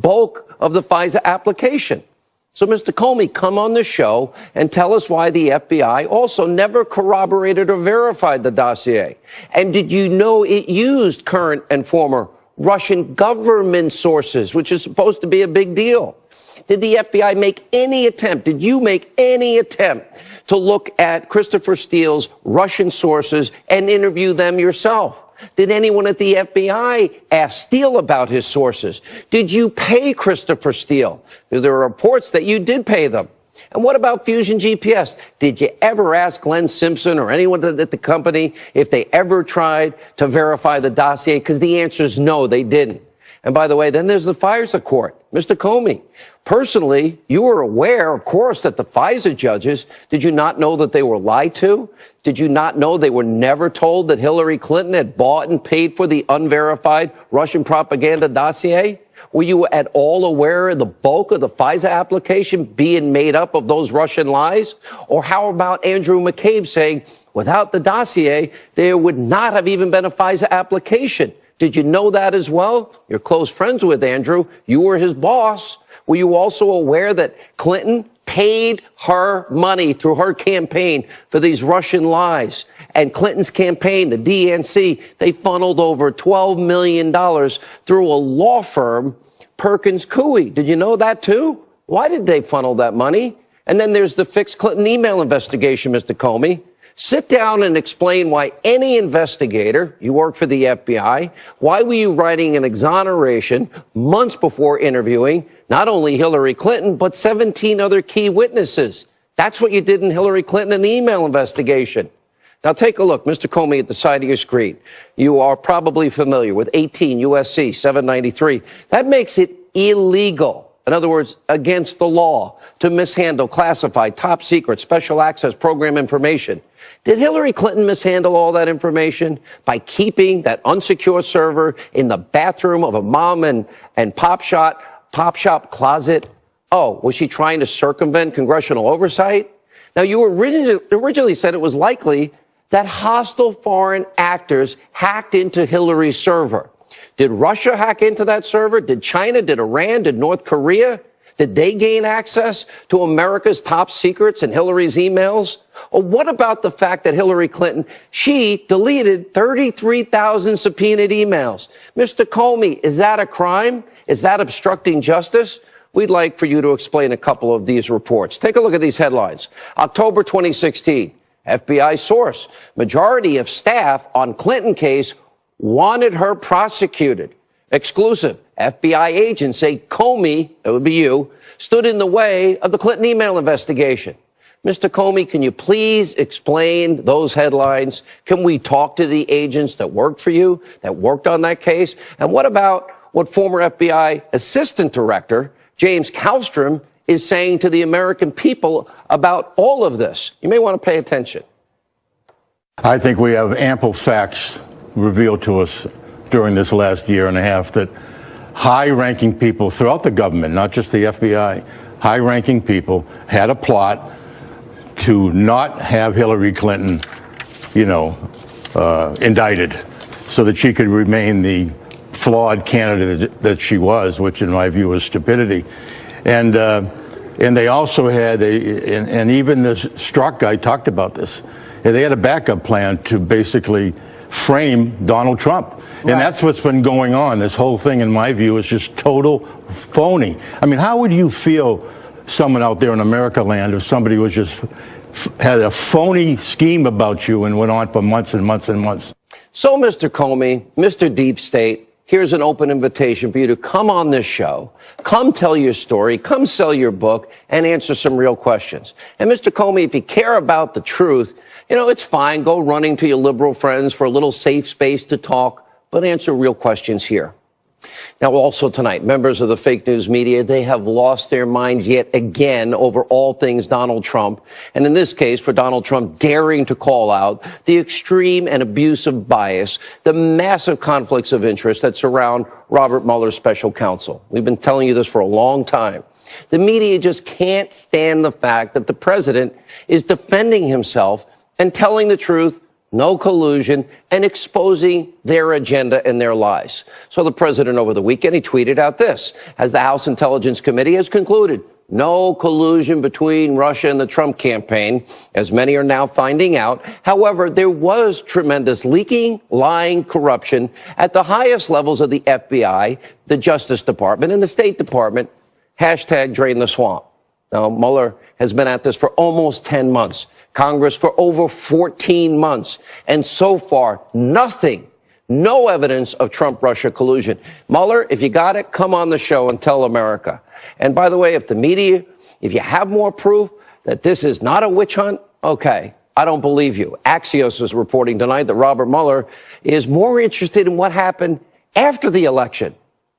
bulk of the FISA application. So, Mr. Comey, come on the show and tell us why the FBI also never corroborated or verified the dossier. And did you know it used current and former Russian government sources, which is supposed to be a big deal? Did the FBI make any attempt? Did you make any attempt to look at Christopher Steele's Russian sources and interview them yourself? Did anyone at the FBI ask Steele about his sources? Did you pay Christopher Steele? Because there are reports that you did pay them. And what about Fusion GPS? Did you ever ask Glenn Simpson or anyone at the company if they ever tried to verify the dossier? Because the answer is no, they didn't. And by the way, then there's the FISA court. Mr. Comey, personally, you were aware, of course, that the FISA judges, did you not know that they were lied to? Did you not know they were never told that Hillary Clinton had bought and paid for the unverified Russian propaganda dossier? Were you at all aware of the bulk of the FISA application being made up of those Russian lies? Or how about Andrew McCabe saying, without the dossier, there would not have even been a FISA application? Did you know that as well? You're close friends with Andrew. You were his boss. Were you also aware that Clinton paid her money through her campaign for these Russian lies? And Clinton's campaign, the DNC, they funneled over $12 million through a law firm, Perkins Coie. Did you know that too? Why did they funnel that money? And then there's the fixed Clinton email investigation, Mr. Comey. Sit down and explain why any investigator, you work for the FBI, why were you writing an exoneration months before interviewing not only Hillary Clinton, but 17 other key witnesses? That's what you did in Hillary Clinton in the email investigation. Now take a look, Mr. Comey, at the side of your screen. You are probably familiar with 18 U.S.C. 793. That makes it illegal. In other words, against the law, to mishandle classified, top secret, special access program information. Did Hillary Clinton mishandle all that information by keeping that unsecured server in the bathroom of a mom and pop shop closet? Oh, was she trying to circumvent congressional oversight? Now, you originally said it was likely that hostile foreign actors hacked into Hillary's server. Did Russia hack into that server? Did China? Did Iran? Did North Korea? Did they gain access to America's top secrets and Hillary's emails? Or what about the fact that Hillary Clinton, she deleted 33,000 subpoenaed emails? Mr. Comey, is that a crime? Is that obstructing justice? We'd like for you to explain a couple of these reports. Take a look at these headlines. October 2016, FBI source, majority of staff on Clinton case wanted her prosecuted. Exclusive. FBI agents say Comey, that would be you, stood in the way of the Clinton email investigation. Mr. Comey, can you please explain those headlines? Can we talk to the agents that worked for you, that worked on that case? And what about what former FBI Assistant Director James Kallstrom is saying to the American people about all of this? You may want to pay attention. I think we have ample facts revealed to us during this last year and a half that high-ranking people throughout the government, not just the FBI, high-ranking people had a plot to not have Hillary Clinton, indicted so that she could remain the flawed candidate that she was, which in my view was stupidity. And they also had and even this Strzok guy talked about this. They had a backup plan to basically frame Donald Trump. Right. And that's what's been going on. This whole thing, in my view, is just total phony. I mean, how would you feel, someone out there in America land, if somebody was just had a phony scheme about you and went on for months and months and months? So, Mr. Comey, Mr. Deep State, here's an open invitation for you to come on this show, come tell your story, come sell your book, and answer some real questions. And Mr. Comey, if you care about the truth, it's fine. Go running to your liberal friends for a little safe space to talk, but answer real questions here. Now, also tonight, members of the fake news media, they have lost their minds yet again over all things Donald Trump. And in this case, for Donald Trump daring to call out the extreme and abusive bias, the massive conflicts of interest that surround Robert Mueller's special counsel. We've been telling you this for a long time. The media just can't stand the fact that the president is defending himself and telling the truth no collusion, and exposing their agenda and their lies. So the president over the weekend, he tweeted out this: as the House Intelligence Committee has concluded, no collusion between Russia and the Trump campaign, as many are now finding out. However, there was tremendous leaking, lying, corruption at the highest levels of the FBI, the Justice Department, and the State Department. Hashtag drain the swamp. Now, Mueller has been at this for almost 10 months, Congress for over 14 months, and so far, nothing. No evidence of Trump-Russia collusion. Mueller, if you got it, come on the show and tell America. And by the way, if the media, if you have more proof that this is not a witch hunt, okay, I don't believe you. Axios is reporting tonight that Robert Mueller is more interested in what happened after the election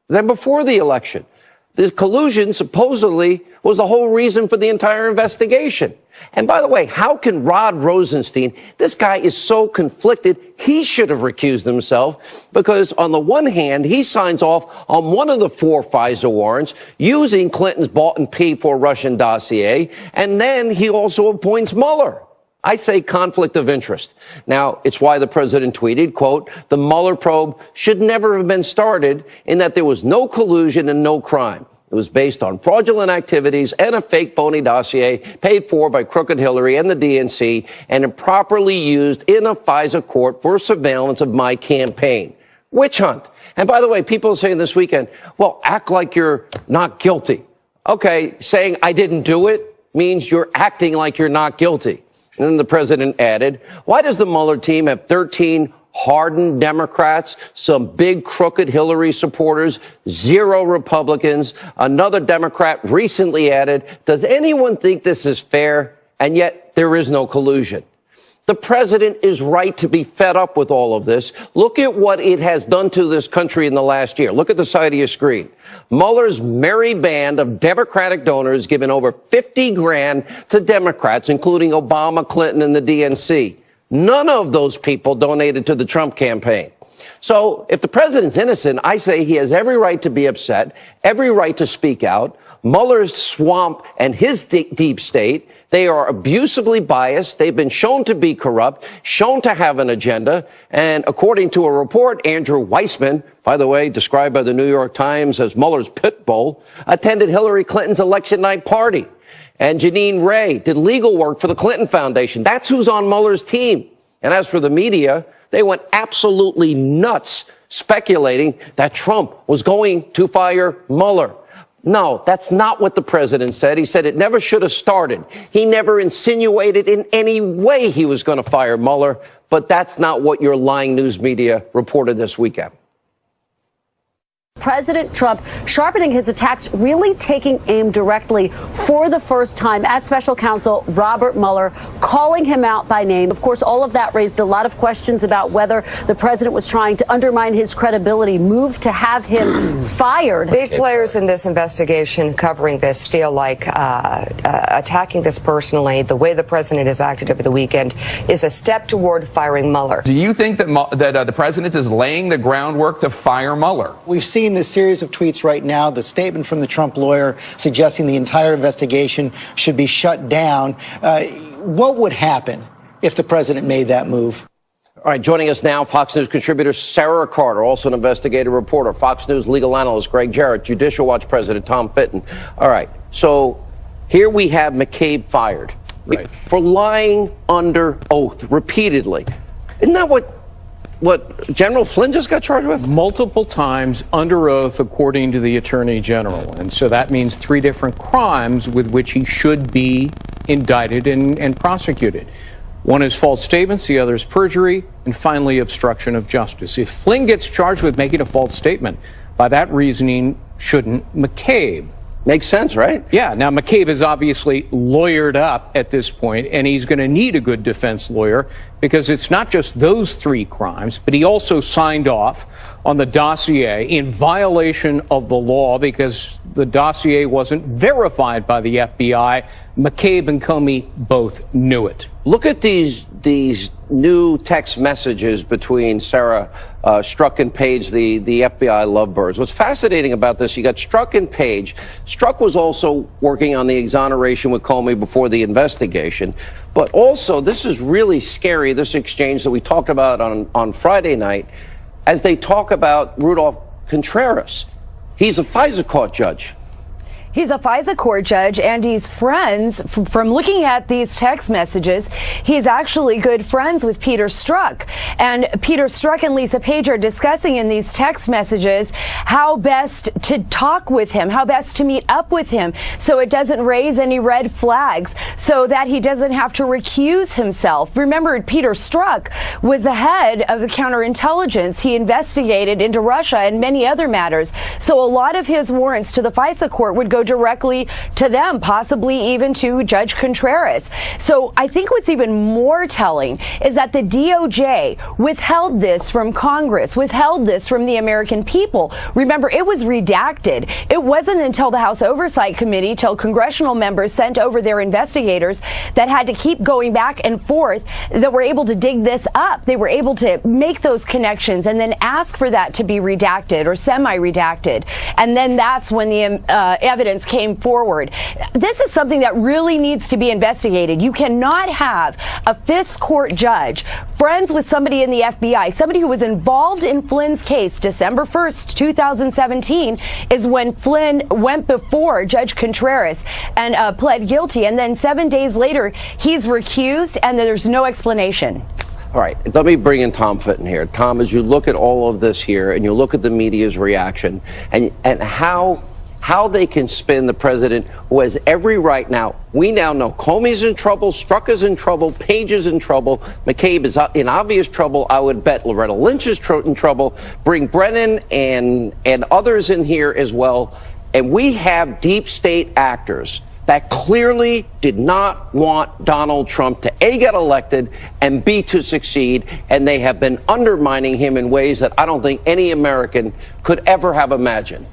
than before the election. The collusion supposedly was the whole reason for the entire investigation. And by the way, how can Rod Rosenstein, this guy is so conflicted, he should have recused himself, because on the one hand, he signs off on one of the 4 FISA warrants using Clinton's bought and paid for Russian dossier, and then he also appoints Mueller. I say conflict of interest. Now, it's why the president tweeted, quote, the Mueller probe should never have been started, in that there was no collusion and no crime. It was based on fraudulent activities and a fake phony dossier paid for by Crooked Hillary and the DNC and improperly used in a FISA court for surveillance of my campaign. Witch hunt. And by the way, people are saying this weekend, well, act like you're not guilty. Okay, saying I didn't do it means you're acting like you're not guilty. And then the president added, why does the Mueller team have 13 hardened Democrats, some big crooked Hillary supporters, 0 Republicans, another Democrat recently added, does anyone think this is fair? And yet there is no collusion. The president is right to be fed up with all of this. Look at what it has done to this country in the last year. Look at the side of your screen. Mueller's merry band of Democratic donors given over 50 grand to Democrats, including Obama, Clinton, and the DNC. None of those people donated to the Trump campaign. So if the president's innocent, I say he has every right to be upset, every right to speak out. Mueller's swamp and his deep state, they are abusively biased. They've been shown to be corrupt, shown to have an agenda. And according to a report, Andrew Weissman, by the way, described by the New York Times as Mueller's pit bull, attended Hillary Clinton's election night party. And Jeanine Ray did legal work for the Clinton Foundation. That's who's on Mueller's team. And as for the media, they went absolutely nuts speculating that Trump was going to fire Mueller. No, that's not what the president said. He said it never should have started. He never insinuated in any way he was going to fire Mueller. But that's not what your lying news media reported this weekend. President Trump sharpening his attacks, really taking aim directly for the first time at special counsel Robert Mueller, calling him out by name. Of course, all of that raised a lot of questions about whether the president was trying to undermine his credibility, move to have him fired. Big players in this investigation covering this feel like attacking this personally, the way the president has acted over the weekend, is a step toward firing Mueller. Do you think that the president is laying the groundwork to fire Mueller? We've seen this series of tweets right now, the statement from the Trump lawyer suggesting the entire investigation should be shut down. What would happen if the president made that move? All right, joining us now, Fox News contributor Sarah Carter, also an investigative reporter, Fox News legal analyst Greg Jarrett, Judicial Watch President Tom Fitton. All right, so here we have McCabe fired for lying under oath repeatedly. Isn't that what General Flynn just got charged with? Multiple times under oath, according to the Attorney General. And so that means 3 different crimes with which he should be indicted and prosecuted. One is false statements, the other is perjury, and finally obstruction of justice. If Flynn gets charged with making a false statement, by that reasoning, shouldn't McCabe? Makes sense, right? Yeah. Now, McCabe is obviously lawyered up at this point, and he's going to need a good defense lawyer because it's not just those 3 crimes, but he also signed off on the dossier in violation of the law because the dossier wasn't verified by the FBI. McCabe and Comey both knew it. Look at these new text messages between Sarah Strzok and Page, the FBI lovebirds. What's fascinating about this, you got Strzok and Page. Strzok was also working on the exoneration with Comey before the investigation. But also, this is really scary, this exchange that we talked about on Friday night, as they talk about Rudolph Contreras. He's a FISA court judge. He's a FISA court judge, and he's friends, from looking at these text messages, he's actually good friends with Peter Strzok. And Peter Strzok and Lisa Page are discussing in these text messages how best to talk with him, how best to meet up with him, so it doesn't raise any red flags, so that he doesn't have to recuse himself. Remember, Peter Strzok was the head of the counterintelligence. He investigated into Russia and many other matters. So a lot of his warrants to the FISA court would go directly to them, possibly even to Judge Contreras. So I think what's even more telling is that the DOJ withheld this from Congress, withheld this from the American people. Remember, it was redacted. It wasn't until the House Oversight Committee, till congressional members sent over their investigators that had to keep going back and forth, that were able to dig this up. They were able to make those connections and then ask for that to be redacted or semi-redacted. And then that's when the evidence came forward. This is something that really needs to be investigated. You cannot have a FISC court judge friends with somebody in the FBI, somebody who was involved in Flynn's case. December 1st, 2017 is when Flynn went before Judge Contreras and pled guilty. And then 7 days later, he's recused and there's no explanation. All right, let me bring in Tom Fitton here. Tom, as you look at all of this here and you look at the media's reaction and how they can spin the president, who has every right now. We now know Comey's in trouble, Strzok is in trouble, Page is in trouble, McCabe is in obvious trouble. I would bet Loretta Lynch is in trouble. Bring Brennan and others in here as well. And we have deep state actors that clearly did not want Donald Trump to A, get elected, and B, to succeed. And they have been undermining him in ways that I don't think any American could ever have imagined.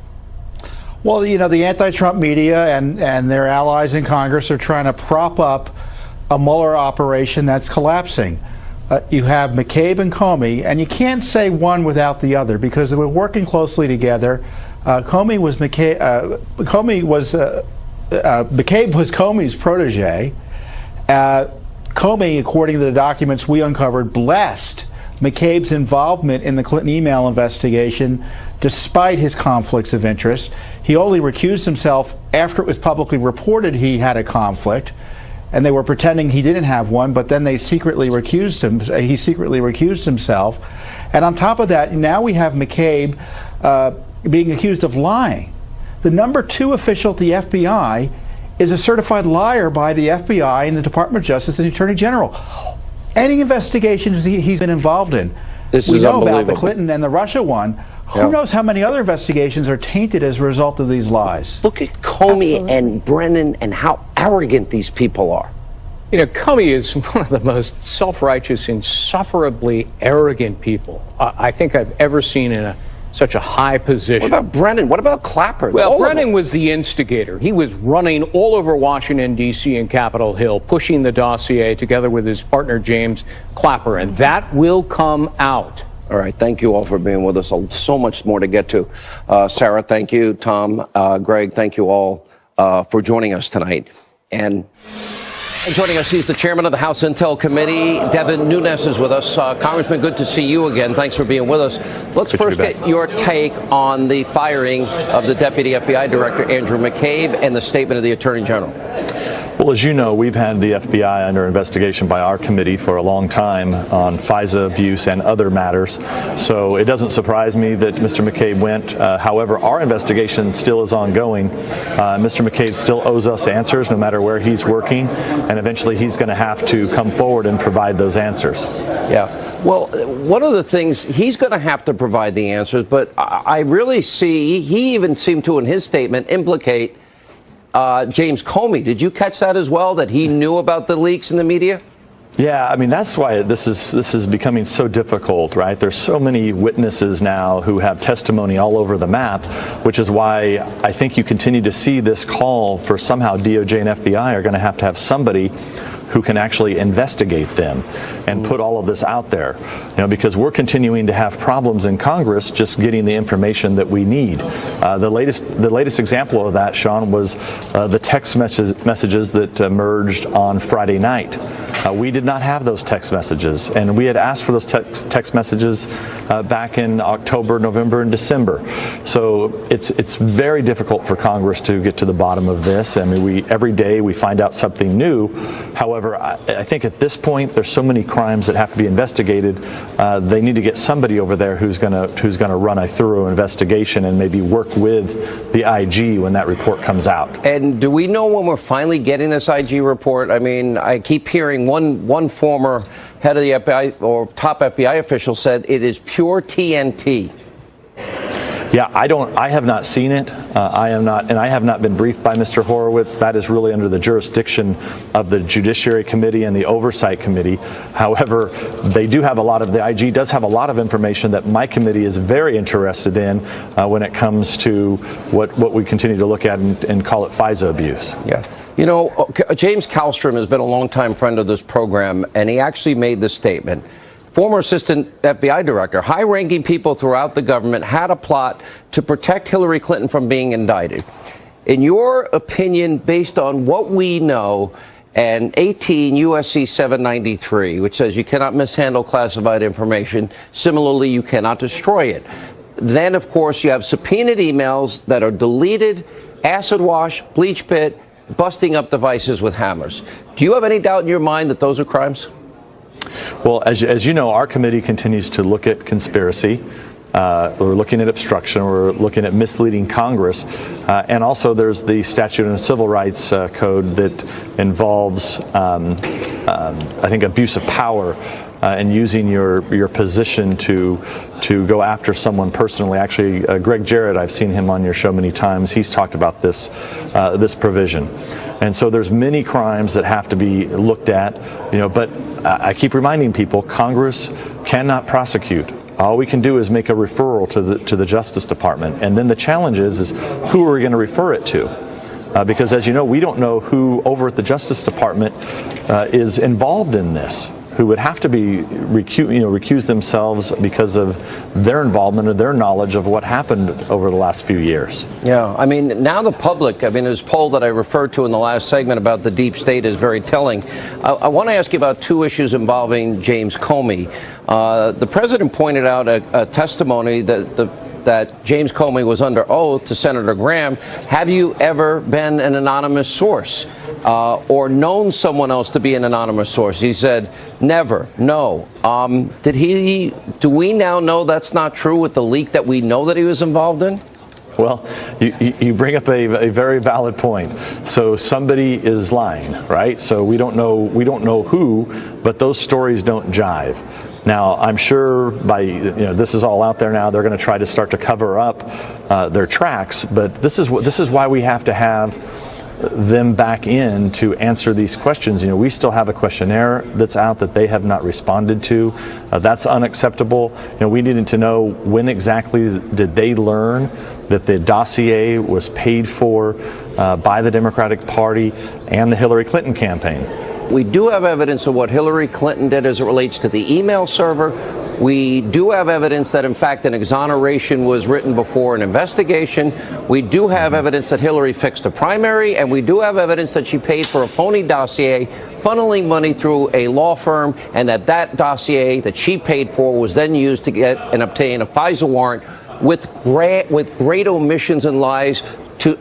Well, you know, the anti-Trump media and their allies in Congress are trying to prop up a Mueller operation that's collapsing. You have McCabe and Comey, and you can't say one without the other because they were working closely together. McCabe was Comey's protege. Comey, according to the documents we uncovered, blessed McCabe's involvement in the Clinton email investigation despite his conflicts of interest. He only recused himself after it was publicly reported he had a conflict, and they were pretending he didn't have one, but then they secretly recused him. He secretly recused himself. And on top of that, now we have McCabe being accused of lying. The number 2 official at the FBI is a certified liar by the FBI and the Department of Justice and the Attorney General. Any investigations he's been involved in, we know about the Clinton and the Russia one. Who knows how many other investigations are tainted as a result of these lies? Look at Comey and Brennan and how arrogant these people are. You know, Comey is one of the most self-righteous, insufferably arrogant people I think I've ever seen in such a high position. What about Brennan? What about Clapper? Well, Brennan was the instigator. He was running all over Washington, D.C. and Capitol Hill, pushing the dossier together with his partner, James Clapper, and that will come out. All right. Thank you all for being with us. So much more to get to. Sarah, thank you. Tom, Greg, thank you all for joining us tonight. And joining us, he's the chairman of the House Intel Committee. Devin Nunes is with us. Congressman, good to see you again. Thanks for being with us. Let's first get your take on the firing of the Deputy FBI Director, Andrew McCabe, and the statement of the Attorney General. Well, as you know, we've had the FBI under investigation by our committee for a long time on FISA abuse and other matters. So it doesn't surprise me that Mr. McCabe went. However, our investigation still is ongoing. Mr. McCabe still owes us answers no matter where he's working, and eventually he's going to have to come forward and provide those answers. Yeah. Well, one of the things, he's going to have to provide the answers, but I really see, he even seemed to, in his statement, implicate James Comey. Did you catch that as well, that he knew about the leaks in the media? Yeah, I mean, that's why this is becoming so difficult, right? There's so many witnesses now who have testimony all over the map, which is why I think you continue to see this call for somehow DOJ and FBI are going to have somebody who can actually investigate them and put all of this out there. Because we're continuing to have problems in Congress just getting the information that we need. The latest example of that, Sean, was the text messages that emerged on Friday night. We did not have those text messages, and we had asked for those text messages back in October, November, and December. So it's very difficult for Congress to get to the bottom of this. I mean, every day we find out something new. However, I think at this point there's so many crimes that have to be investigated. They need to get somebody over there who's going to run a thorough investigation and maybe work with the IG when that report comes out. And do we know when we're finally getting this IG report? I mean, I keep hearing one former head of the FBI or top FBI official said it is pure TNT. Yeah, I have not seen it. I have not been briefed by Mr. Horowitz. That is really under the jurisdiction of the Judiciary Committee and the Oversight Committee. However, the IG does have a lot of information that my committee is very interested in when it comes to what we continue to look at and call it FISA abuse. Yeah. You know, James Kallstrom has been a longtime friend of this program, and he actually made this statement. Former assistant FBI director, high-ranking people throughout the government had a plot to protect Hillary Clinton from being indicted. In your opinion, based on what we know, and 18 USC 793, which says you cannot mishandle classified information, similarly, you cannot destroy it. Then, of course, you have subpoenaed emails that are deleted, acid wash, bleach pit, busting up devices with hammers. Do you have any doubt in your mind that those are crimes? Well, as you know, our committee continues to look at conspiracy. We're looking at obstruction. We're looking at misleading Congress. And also there's the statute and civil rights code that involves, I think, abuse of power and using your position to go after someone personally. Actually, Greg Jarrett, I've seen him on your show many times. He's talked about this provision. And so there's many crimes that have to be looked at, but I keep reminding people Congress cannot prosecute. All we can do is make a referral to the Justice Department. And then the challenge is who are we going to refer it to? Because as you know, we don't know who over at the Justice Department is involved in this, who would have to be recuse themselves because of their involvement or their knowledge of what happened over the last few years. Yeah, I mean, now the public, this poll that I referred to in the last segment about the deep state is very telling. I want to ask you about two issues involving James Comey. The president pointed out a testimony that James Comey was under oath to Senator Graham. Have you ever been an anonymous source or known someone else to be an anonymous source? He said, never, no. Do we now know that's not true with the leak that we know that he was involved in? Well, you bring up a very valid point. So somebody is lying, right? So we don't know who, but those stories don't jive. Now, I'm sure this is all out there now. They're going to try to start to cover up their tracks, but this is why we have to have them back in to answer these questions. We still have a questionnaire that's out that they have not responded to. That's unacceptable. We needed to know when exactly did they learn that the dossier was paid for by the Democratic Party and the Hillary Clinton campaign. We do have evidence of what Hillary Clinton did as it relates to the email server. We do have evidence that, in fact, an exoneration was written before an investigation. We do have evidence that Hillary fixed a primary, and we do have evidence that she paid for a phony dossier, funneling money through a law firm, and that dossier that she paid for was then used to get and obtain a FISA warrant with great omissions and lies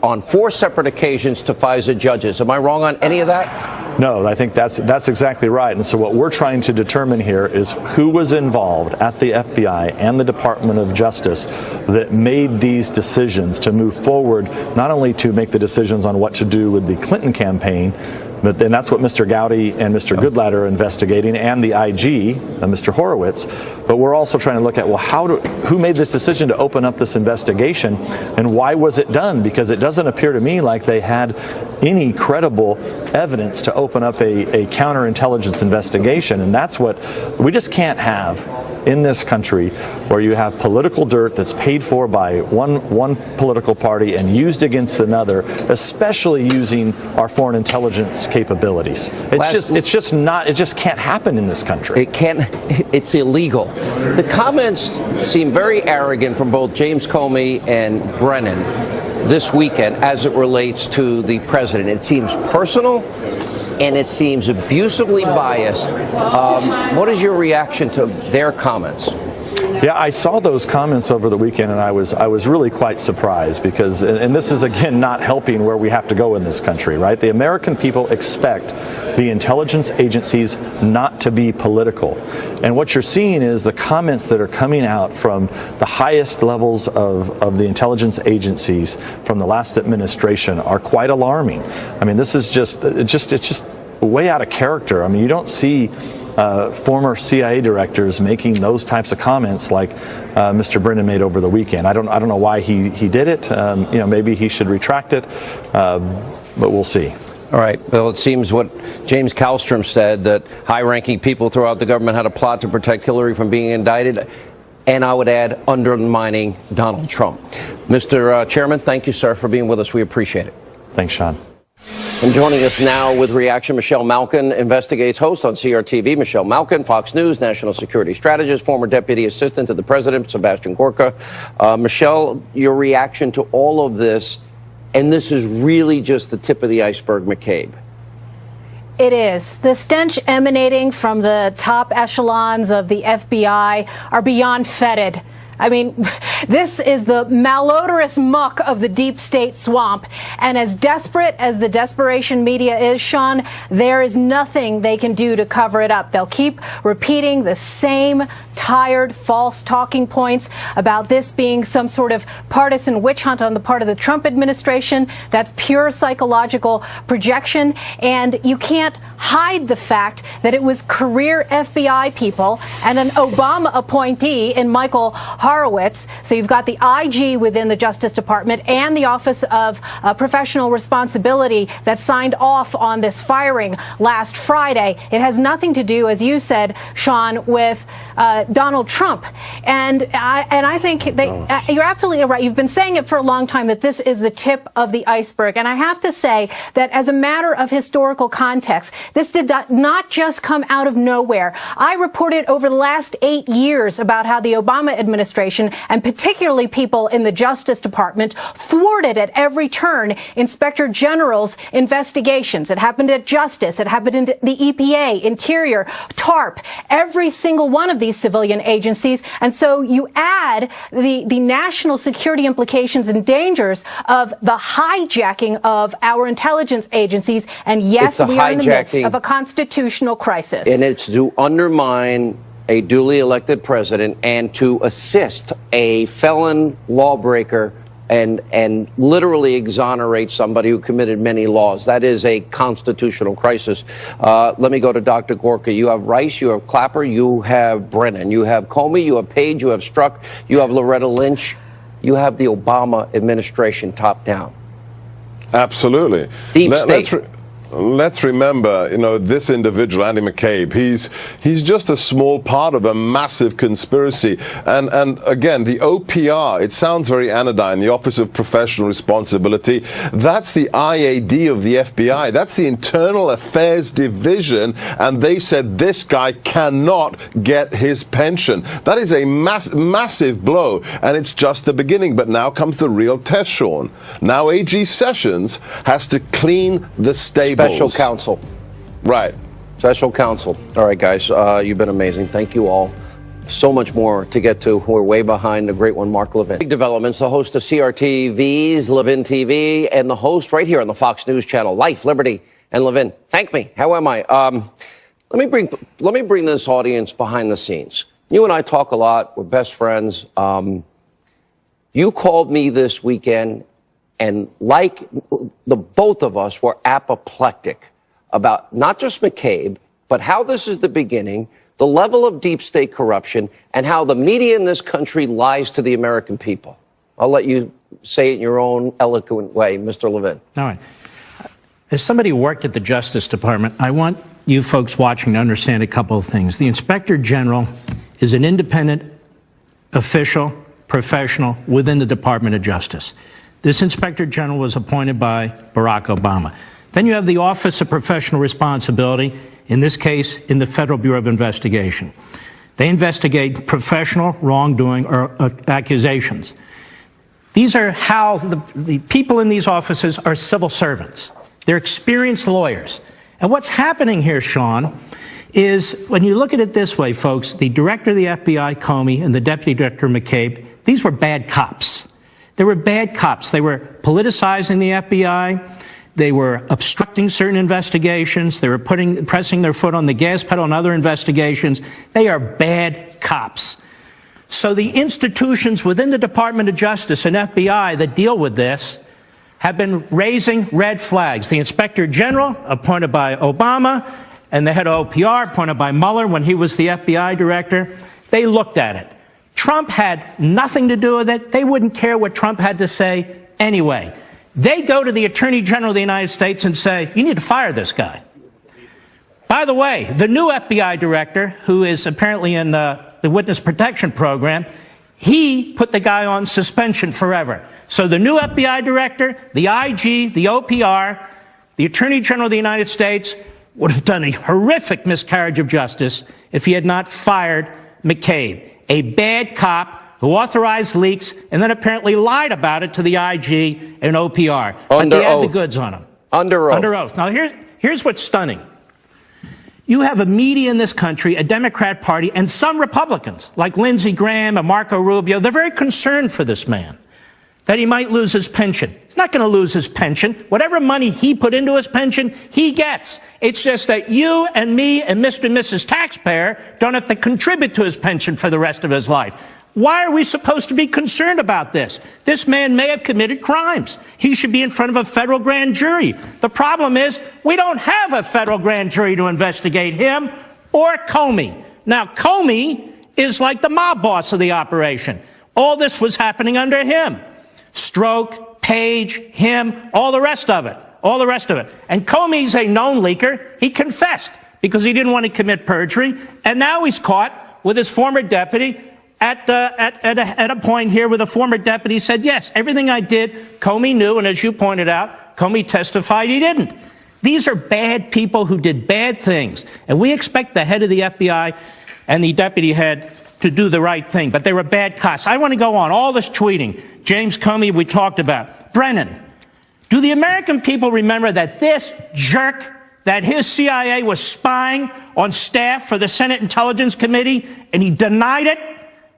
on 4 separate occasions to FISA judges. Am I wrong on any of that? No, I think that's exactly right. And so what we're trying to determine here is who was involved at the FBI and the Department of Justice that made these decisions to move forward, not only to make the decisions on what to do with the Clinton campaign, but then that's what Mr. Gowdy and Mr. Goodlatte are investigating, and the IG, Mr. Horowitz. But we're also trying to look at, who made this decision to open up this investigation, and why was it done? Because it doesn't appear to me like they had any credible evidence to open up a counterintelligence investigation, and that's what we just can't have. in this country where you have political dirt that's paid for by one political party and used against another, especially using our foreign intelligence capabilities. It just can't happen in this country. It can't. It's illegal. The comments seem very arrogant from both James Comey and Brennan this weekend as it relates to the president. It seems personal and it seems abusively biased. What is your reaction to their comments? Yeah, I saw those comments over the weekend, and I was really quite surprised because, and this is again not helping where we have to go in this country, right? The American people expect the intelligence agencies not to be political. And what you're seeing is the comments that are coming out from the highest levels of the intelligence agencies from the last administration are quite alarming. I mean, this is it's just way out of character. I mean, you don't see former CIA directors making those types of comments like Mr. Brennan made over the weekend. I don't know why he did it. Maybe he should retract it, but we'll see. All right. Well, it seems what James Kallstrom said, that high-ranking people throughout the government had a plot to protect Hillary from being indicted, and I would add, undermining Donald Trump. Mr. Chairman, thank you, sir, for being with us. We appreciate it. Thanks, Sean. And joining us now with reaction, Michelle Malkin, Investigates host on CRTV. Michelle Malkin, Fox News, national security strategist, former deputy assistant to the president, Sebastian Gorka. Michelle, your reaction to all of this, and this is really just the tip of the iceberg, McCabe. It is. The stench emanating from the top echelons of the FBI are beyond fetid. I mean, this is the malodorous muck of the deep state swamp. And as desperate as the desperation media is, Sean, there is nothing they can do to cover it up. They'll keep repeating the same tired, false talking points about this being some sort of partisan witch hunt on the part of the Trump administration. That's pure psychological projection. And you can't hide the fact that it was career FBI people and an Obama appointee in Michael Horowitz. So you've got the IG within the Justice Department and the Office of Professional Responsibility that signed off on this firing last Friday. It has nothing to do, as you said, Sean, with Donald Trump. And I think you're absolutely right. You've been saying it for a long time that this is the tip of the iceberg. And I have to say that as a matter of historical context, this did not just come out of nowhere. I reported over the last 8 years about how the Obama administration, and particularly people in the Justice Department, thwarted at every turn Inspector General's investigations. It happened at Justice. It happened in the EPA, Interior, TARP, every single one of these civilian agencies. And so you add the national security implications and dangers of the hijacking of our intelligence agencies. And yes, we are in the midst of a constitutional crisis. And it's to undermine a duly elected president and to assist a felon lawbreaker and literally exonerate somebody who committed many laws. That is a constitutional crisis. Let me go to Dr. Gorka. You have Rice, you have Clapper, you have Brennan, you have Comey, you have Page, you have Strzok, you have Loretta Lynch, you have the Obama administration top down. Absolutely. Deep state. Let's remember, this individual, Andy McCabe, he's just a small part of a massive conspiracy. And again, the OPR, it sounds very anodyne, the Office of Professional Responsibility. That's the IAD of the FBI. That's the Internal Affairs Division. And they said this guy cannot get his pension. That is a massive blow. And it's just the beginning. But now comes the real test, Sean. Now AG Sessions has to clean the stable. Special counsel. Right. Special counsel. All right, guys, you've been amazing. Thank you all. So much more to get to. We're way behind the great one, Mark Levin. Big developments, the host of CRTV's Levin TV and the host right here on the Fox News channel, Life, Liberty, and Levin. Thank me. How am I? Let me bring this audience behind the scenes. You and I talk a lot. We're best friends. You called me this weekend, and like the both of us were apoplectic about not just McCabe, but how this is the beginning, the level of deep state corruption, and how the media in this country lies to the American people. I'll let you say it in your own eloquent way, Mr. Levin. All right. As somebody who worked at the Justice Department, I want you folks watching to understand a couple of things. The Inspector General is an independent official, professional within the Department of Justice. This Inspector General was appointed by Barack Obama. Then you have the Office of Professional Responsibility, in this case, in the Federal Bureau of Investigation. They investigate professional wrongdoing or accusations. These are how the people in these offices are civil servants. They're experienced lawyers. And what's happening here, Sean, is when you look at it this way, folks, the director of the FBI, Comey, and the deputy director, McCabe, these were bad cops. They were bad cops. They were politicizing the FBI. They were obstructing certain investigations. They were pressing their foot on the gas pedal in other investigations. They are bad cops. So the institutions within the Department of Justice and FBI that deal with this have been raising red flags. The Inspector General, appointed by Obama, and the head of OPR, appointed by Mueller when he was the FBI director, they looked at it. Trump had nothing to do with it. They wouldn't care what Trump had to say anyway. They go to the Attorney General of the United States and say, you need to fire this guy. By the way, the new FBI director, who is apparently in the Witness Protection Program, he put the guy on suspension forever. So the new FBI director, the IG, the OPR, the Attorney General of the United States would have done a horrific miscarriage of justice if he had not fired McCabe, a bad cop who authorized leaks and then apparently lied about it to the IG and OPR. But they had the goods on him. Under oath. Under oath. Now, here's what's stunning. You have a media in this country, a Democrat Party, and some Republicans, like Lindsey Graham and Marco Rubio, they're very concerned for this man, that he might lose his pension. He's not going to lose his pension. Whatever money he put into his pension, he gets. It's just that you and me and Mr. and Mrs. Taxpayer don't have to contribute to his pension for the rest of his life. Why are we supposed to be concerned about this? This man may have committed crimes. He should be in front of a federal grand jury. The problem is we don't have a federal grand jury to investigate him or Comey. Now, Comey is like the mob boss of the operation. All this was happening under him. Stroke, Page, him, all the rest of it. All the rest of it. And Comey's a known leaker. He confessed because he didn't want to commit perjury. And now he's caught with his former deputy at a point here where the former deputy said, yes, everything I did, Comey knew, and as you pointed out, Comey testified he didn't. These are bad people who did bad things, and we expect the head of the FBI and the deputy head to do the right thing, but they were bad cops. I want to go on. All this tweeting, James Comey we talked about. Brennan, do the American people remember that this jerk, that his CIA was spying on staff for the Senate Intelligence Committee, and he denied it?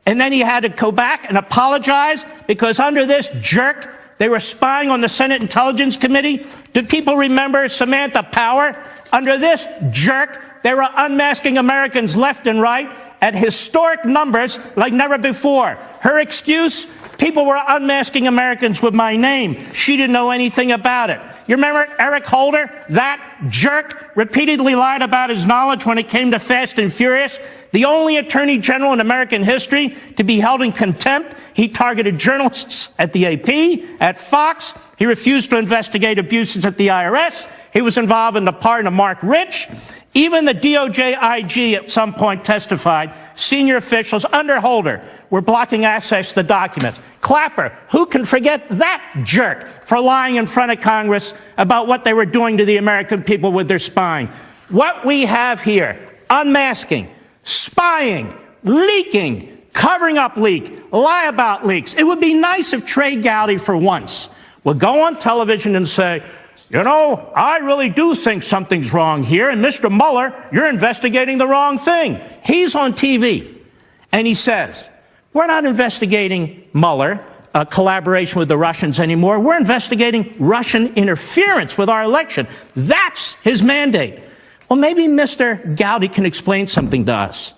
And then he had to go back and apologize because under this jerk, they were spying on the Senate Intelligence Committee. Do people remember Samantha Power? Under this jerk, they were unmasking Americans left and right at historic numbers like never before. Her excuse? People were unmasking Americans with my name. She didn't know anything about it. You remember Eric Holder? That jerk repeatedly lied about his knowledge when it came to Fast and Furious. The only attorney general in American history to be held in contempt. He targeted journalists at the AP, at Fox. He refused to investigate abuses at the IRS. He was involved in the pardon of Mark Rich. Even the DOJ IG at some point testified senior officials under Holder were blocking access to the documents. Clapper, who can forget that jerk for lying in front of Congress about what they were doing to the American people with their spying? What we have here, unmasking, spying, leaking, covering up leak, lie about leaks. It would be nice if Trey Gowdy for once would go on television and say, you know, I really do think something's wrong here, and Mr. Mueller, you're investigating the wrong thing. He's on TV, and he says, we're not investigating Mueller, collaboration with the Russians anymore. We're investigating Russian interference with our election. That's his mandate. Well, maybe Mr. Gowdy can explain something to us.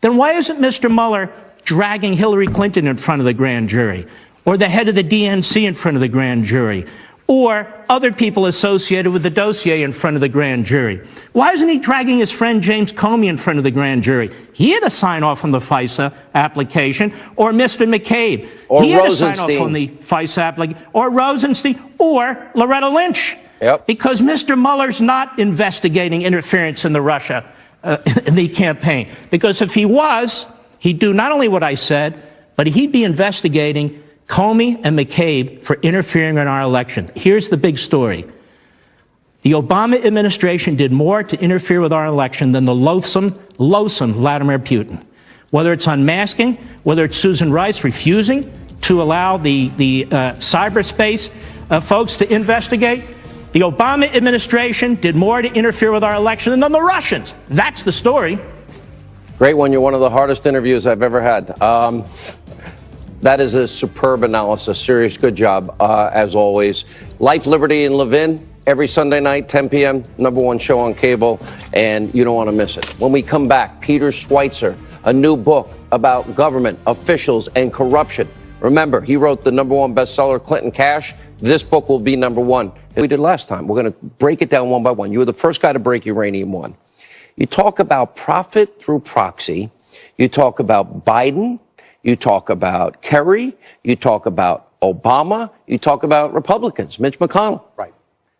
Then why isn't Mr. Mueller dragging Hillary Clinton in front of the grand jury, or the head of the DNC in front of the grand jury, or other people associated with the dossier in front of the grand jury? Why isn't he dragging his friend James Comey in front of the grand jury? He had to sign off on the FISA application, or Mr. McCabe. Or he had Rosenstein. to sign off on the FISA application, or Rosenstein, or Loretta Lynch. Yep. Because Mr. Mueller's not investigating interference in the Russia, in the campaign. Because if he was, He'd do not only what I said, but he'd be investigating Comey and McCabe for interfering in our election. Here's the big story. The Obama administration did more to interfere with our election than the loathsome Vladimir Putin. Whether it's unmasking, whether it's Susan Rice refusing to allow the cyberspace folks to investigate, the Obama administration did more to interfere with our election than the Russians. That's the story. Great one. You're one of the hardest interviews I've ever had. That is a superb analysis. Serious, good job, as always. Life, Liberty, and Levin, every Sunday night, 10 p.m., #1 show on cable, and you don't want to miss it. When we come back, Peter Schweitzer, a new book about government, officials, and corruption. Remember, he wrote the #1 bestseller, Clinton Cash. This book will be #1. And we did last time. We're going to break it down one by one. You were the first guy to break Uranium One. You talk about profit through proxy. You talk about Biden. You talk about Kerry. You talk about Obama. You talk about Republicans, Mitch McConnell. Right.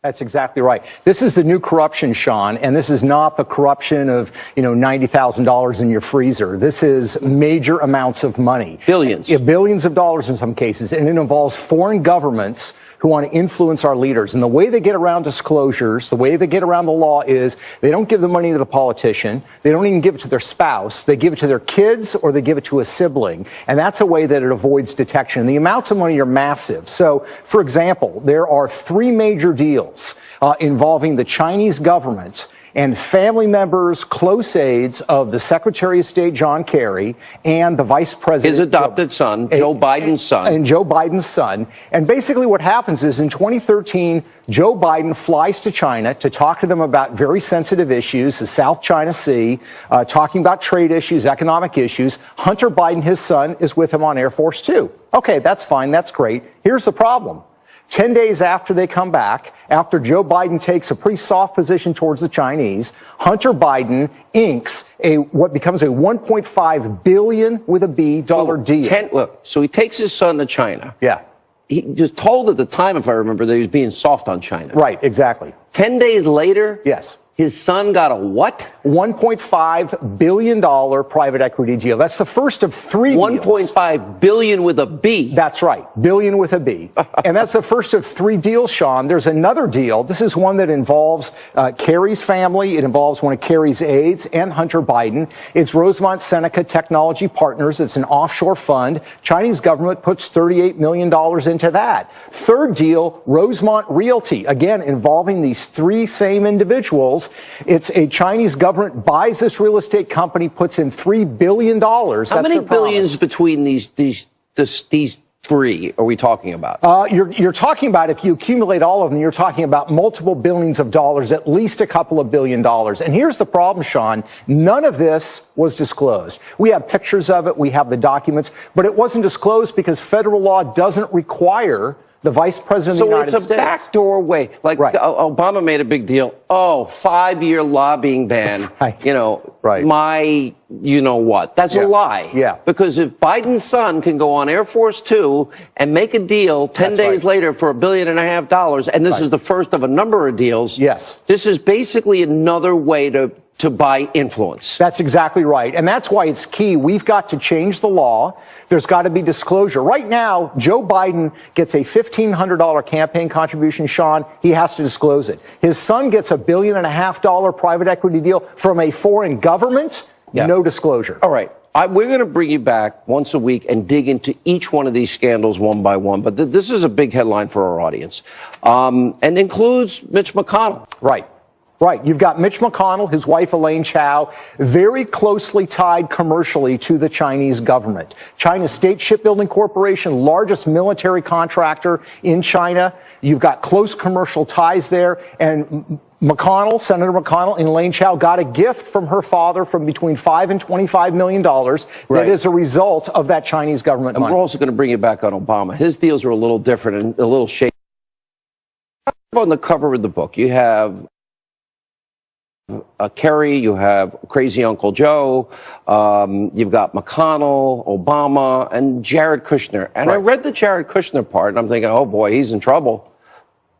That's exactly right. This is the new corruption, Sean, and this is not the corruption of, $90,000 in your freezer. This is major amounts of money. Billions. Yeah, billions of dollars in some cases, and it involves foreign governments who want to influence our leaders. And the way they get around disclosures, the way they get around the law is they don't give the money to the politician. They don't even give it to their spouse. They give it to their kids or they give it to a sibling. And that's a way that it avoids detection. And the amounts of money are massive. So, for example, there are 3 major deals involving the Chinese government and family members, close aides of the Secretary of State, John Kerry, and the Vice President. His adopted son, Joe Biden's son. And Joe Biden's son. And basically what happens is in 2013, Joe Biden flies to China to talk to them about very sensitive issues, the South China Sea, talking about trade issues, economic issues. Hunter Biden, his son, is with him on Air Force Two. Okay, that's fine. That's great. Here's the problem. 10 days after they come back, after Joe Biden takes a pretty soft position towards the Chinese, Hunter Biden inks what becomes a $1.5 billion with a B dollar deal. Look, so he takes his son to China. Yeah. He was told at the time, if I remember, that he was being soft on China. Right, exactly. 10 days later, yes, his son got a what? $1.5 billion private equity deal. That's the first of 3 deals. $1.5 billion with a B. That's right. Billion with a B. And that's the first of 3 deals, Sean. There's another deal. This is one that involves Kerry's family. It involves one of Kerry's aides and Hunter Biden. It's Rosemont Seneca Technology Partners. It's an offshore fund. Chinese government puts $38 million into that. Third deal, Rosemont Realty. Again, involving these 3 same individuals. It's a Chinese government buys this real estate company, puts in $3 billion. How many billions between these 3 are we talking about? You're talking about, if you accumulate all of them, you're talking about multiple billions of dollars, at least a couple of $1 billion. And here's the problem, Sean. None of this was disclosed. We have pictures of it. We have the documents. But it wasn't disclosed because federal law doesn't require the Vice President of the United States. So it's a backdoor way. Like Obama made a big deal. 5-year lobbying ban. Right. My what. That's a lie. Yeah. Because if Biden's son can go on Air Force Two and make a deal 10 days later for $1.5 billion, and this is the first of a number of deals. Yes. This is basically another way to buy influence. That's exactly right. And that's why it's key. We've got to change the law. There's got to be disclosure. Right now, Joe Biden gets a $1,500 campaign contribution, Sean. He has to disclose it. His son gets a $1.5 billion private equity deal from a foreign government. Yeah. No disclosure. All right. We're going to bring you back once a week and dig into each one of these scandals one by one. But this is a big headline for our audience, and includes Mitch McConnell. Right. Right. You've got Mitch McConnell, his wife Elaine Chao, very closely tied commercially to the Chinese government. China's State Shipbuilding Corporation, largest military contractor in China. You've got close commercial ties there. And McConnell, Senator McConnell, and Elaine Chao got a gift from her father from between $5 and $25 million. That is a result of that Chinese government money. And we're also going to bring you back on Obama. His deals are a little different and a little shaky. On the cover of the book, you have Kerry, you have Crazy Uncle Joe, you've got McConnell, Obama, and Jared Kushner. And I read the Jared Kushner part, and I'm thinking, oh boy, he's in trouble.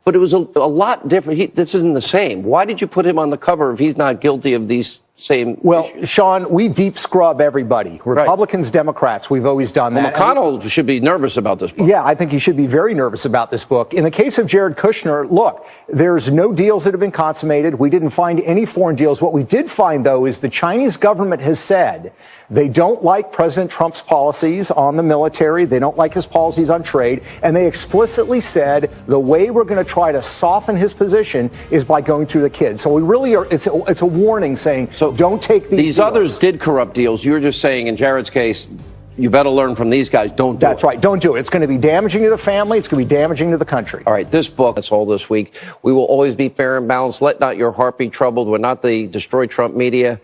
But it was a lot different. This isn't the same. Why did you put him on the cover if he's not guilty of these same. Well, Sean, we deep scrub everybody. Republicans, Democrats, we've always done that. Well, McConnell should be nervous about this book. Yeah, I think he should be very nervous about this book. In the case of Jared Kushner, look, there's no deals that have been consummated. We didn't find any foreign deals. What we did find, though, is the Chinese government has said they don't like President Trump's policies on the military. They don't like his policies on trade. And they explicitly said the way we're going to try to soften his position is by going through the kids. So we really are, it's a warning saying, so don't take these deals. Others did corrupt deals. You're just saying in Jared's case, you better learn from these guys. Don't do it. That's right. Don't do it. It's going to be damaging to the family. It's going to be damaging to the country. All right. This book, that's all this week. We will always be fair and balanced. Let not your heart be troubled. We're not the Destroy Trump media.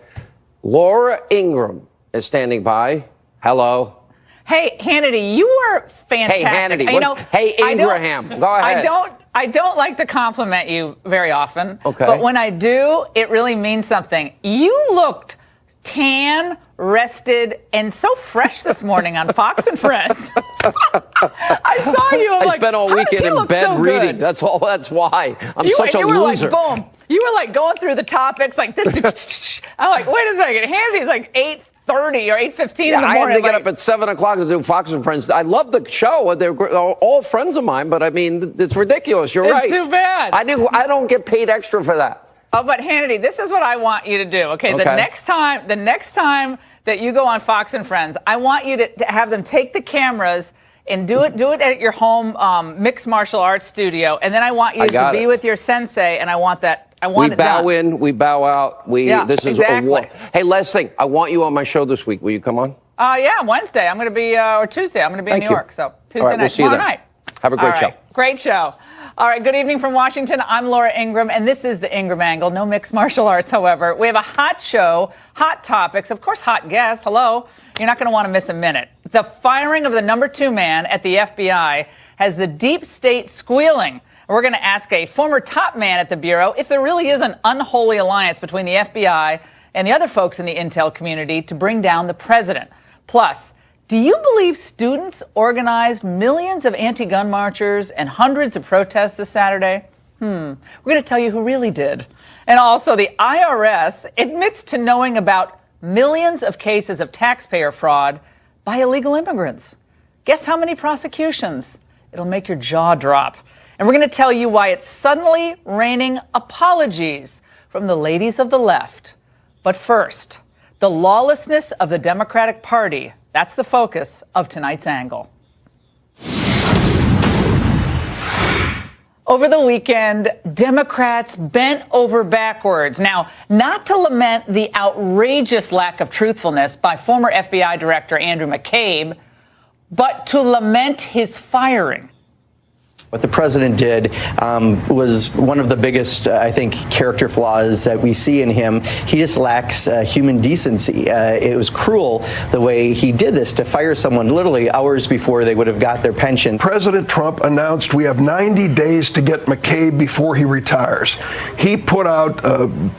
Laura Ingraham is standing by. Hello. Hey, Hannity, you are fantastic. Hey, Hannity. Hey, Ingraham. Go ahead. I don't like to compliment you very often. Okay. But when I do, it really means something. You looked tan, rested, and so fresh this morning on Fox and Friends. I saw you. I spent all weekend in bed reading. That's all. That's why. I'm such a loser. Like, boom. You were like going through the topics like this. I'm like, wait a second. Hannity's like 8:30 or 8:15 in the morning. I had to get up at 7 o'clock to do Fox and Friends. I love the show. They're all friends of mine, but I mean, it's ridiculous. You're right. It's too bad. I don't get paid extra for that. Oh, but Hannity, this is what I want you to do. Okay. The next time that you go on Fox and Friends, I want you to have them take the cameras and do it at your home mixed martial arts studio, and then I want you to be with your sensei, and I want that. We bow in, we bow out. This is a war. Hey, last thing, I want you on my show this week. Will you come on? Yeah, Wednesday. I'm going to be, or Tuesday. I'm going to be in New York. So Tuesday night, tomorrow night. Have a great show. Great show. All right. Good evening from Washington. I'm Laura Ingraham, and this is the Ingraham Angle. No mixed martial arts, however. We have a hot show, hot topics, of course, hot guests. Hello. You're not going to want to miss a minute. The firing of the number 2 man at the FBI has the deep state squealing. We're going to ask a former top man at the Bureau if there really is an unholy alliance between the FBI and the other folks in the intel community to bring down the president. Plus, do you believe students organized millions of anti-gun marchers and hundreds of protests this Saturday? We're going to tell you who really did. And also, the IRS admits to knowing about millions of cases of taxpayer fraud by illegal immigrants. Guess how many prosecutions? It'll make your jaw drop. And we're going to tell you why it's suddenly raining apologies from the ladies of the left. But first, the lawlessness of the Democratic Party. That's the focus of tonight's angle. Over the weekend, Democrats bent over backwards. Now, not to lament the outrageous lack of truthfulness by former FBI Director Andrew McCabe, but to lament his firing. What the president did was one of the biggest, I think, character flaws that we see in him. He just lacks human decency. It was cruel the way he did this, to fire someone literally hours before they would have got their pension. President Trump announced we have 90 days to get McCabe before he retires. He put out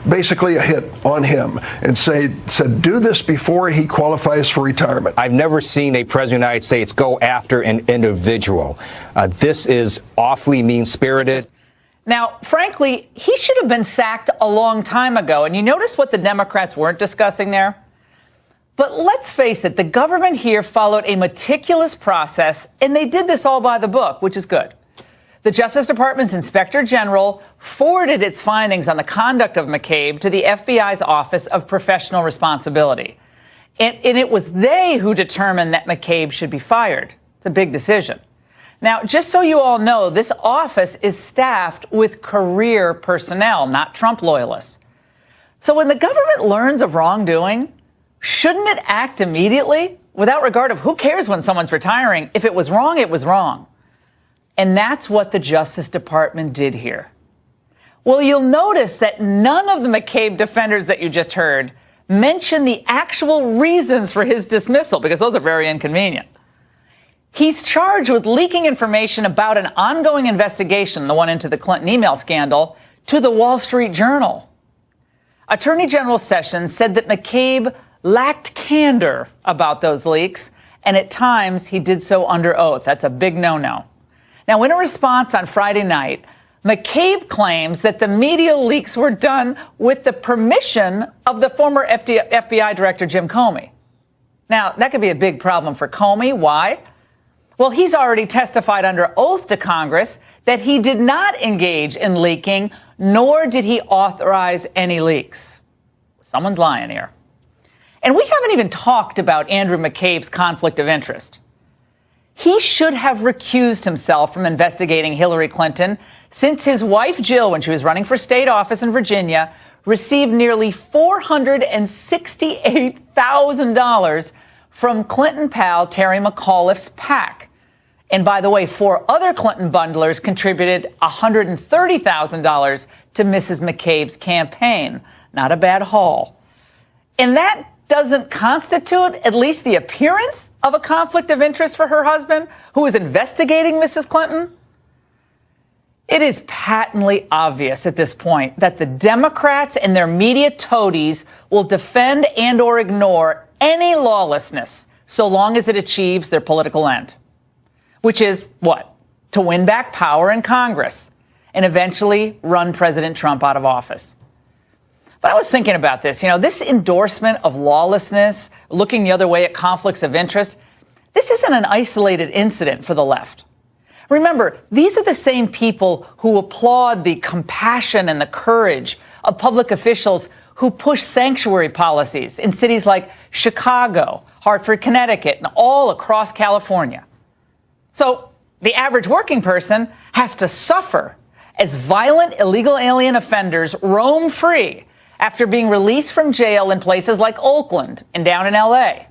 basically a hit on him and said, do this before he qualifies for retirement. I've never seen a president of the United States go after an individual. This is awfully mean-spirited. Now, frankly, he should have been sacked a long time ago. And you notice what the Democrats weren't discussing there? But let's face it, the government here followed a meticulous process, and they did this all by the book, which is good. The Justice Department's Inspector General forwarded its findings on the conduct of McCabe to the FBI's Office of Professional Responsibility. And it was they who determined that McCabe should be fired. It's a big decision. Now, just so you all know, this office is staffed with career personnel, not Trump loyalists. So when the government learns of wrongdoing, shouldn't it act immediately without regard of who cares when someone's retiring? If it was wrong, it was wrong. And that's what the Justice Department did here. Well, you'll notice that none of the McCabe defenders that you just heard mention the actual reasons for his dismissal, because those are very inconvenient. He's charged with leaking information about an ongoing investigation, the one into the Clinton email scandal, to the Wall Street Journal. Attorney General Sessions said that McCabe lacked candor about those leaks, and at times he did so under oath. That's a big no-no. Now, in a response on Friday night, McCabe claims that the media leaks were done with the permission of the former FBI Director Jim Comey. Now, that could be a big problem for Comey. Why? Well, he's already testified under oath to Congress that he did not engage in leaking, nor did he authorize any leaks. Someone's lying here. And we haven't even talked about Andrew McCabe's conflict of interest. He should have recused himself from investigating Hillary Clinton since his wife Jill, when she was running for state office in Virginia, received nearly $468,000 from Clinton pal Terry McAuliffe's PAC. And by the way, 4 other Clinton bundlers contributed $130,000 to Mrs. McCabe's campaign. Not a bad haul. And that doesn't constitute at least the appearance of a conflict of interest for her husband, who is investigating Mrs. Clinton. It is patently obvious at this point that the Democrats and their media toadies will defend and or ignore any lawlessness so long as it achieves their political end, which is what? To win back power in Congress and eventually run President Trump out of office. But I was thinking about this, this endorsement of lawlessness, looking the other way at conflicts of interest, this isn't an isolated incident for the left. Remember, these are the same people who applaud the compassion and the courage of public officials who push sanctuary policies in cities like Chicago, Hartford, Connecticut, and all across California. So the average working person has to suffer as violent illegal alien offenders roam free after being released from jail in places like Oakland and down in L.A.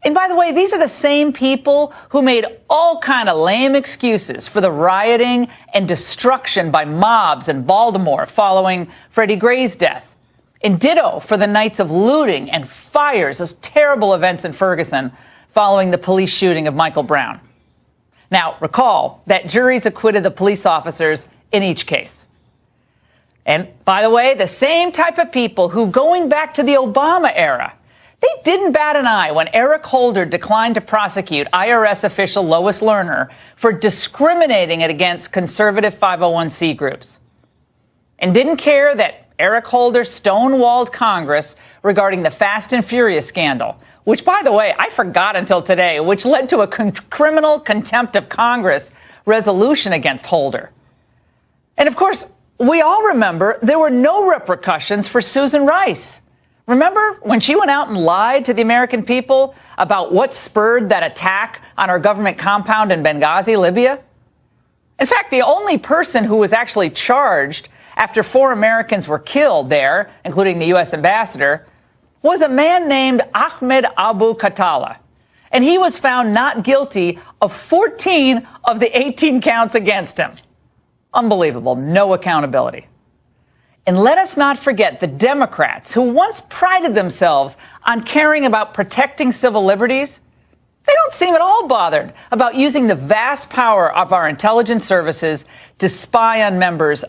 And by the way, these are the same people who made all kind of lame excuses for the rioting and destruction by mobs in Baltimore following Freddie Gray's death. And ditto for the nights of looting and fires, those terrible events in Ferguson following the police shooting of Michael Brown. Now, recall that juries acquitted the police officers in each case. And by the way, the same type of people who, going back to the Obama era, they didn't bat an eye when Eric Holder declined to prosecute IRS official Lois Lerner for discriminating against conservative 501c groups. And didn't care that Eric Holder stonewalled Congress regarding the Fast and Furious scandal, which, by the way, I forgot until today, which led to a criminal contempt of Congress resolution against Holder. And of course, we all remember there were no repercussions for Susan Rice. Remember when she went out and lied to the American people about what spurred that attack on our government compound in Benghazi, Libya? In fact, the only person who was actually charged after 4 Americans were killed there, including the U.S. ambassador, was a man named Ahmed Abu Khattala. And he was found not guilty of 14 of the 18 counts against him. Unbelievable. No accountability. And let us not forget the Democrats, who once prided themselves on caring about protecting civil liberties. They don't seem at all bothered about using the vast power of our intelligence services to spy on members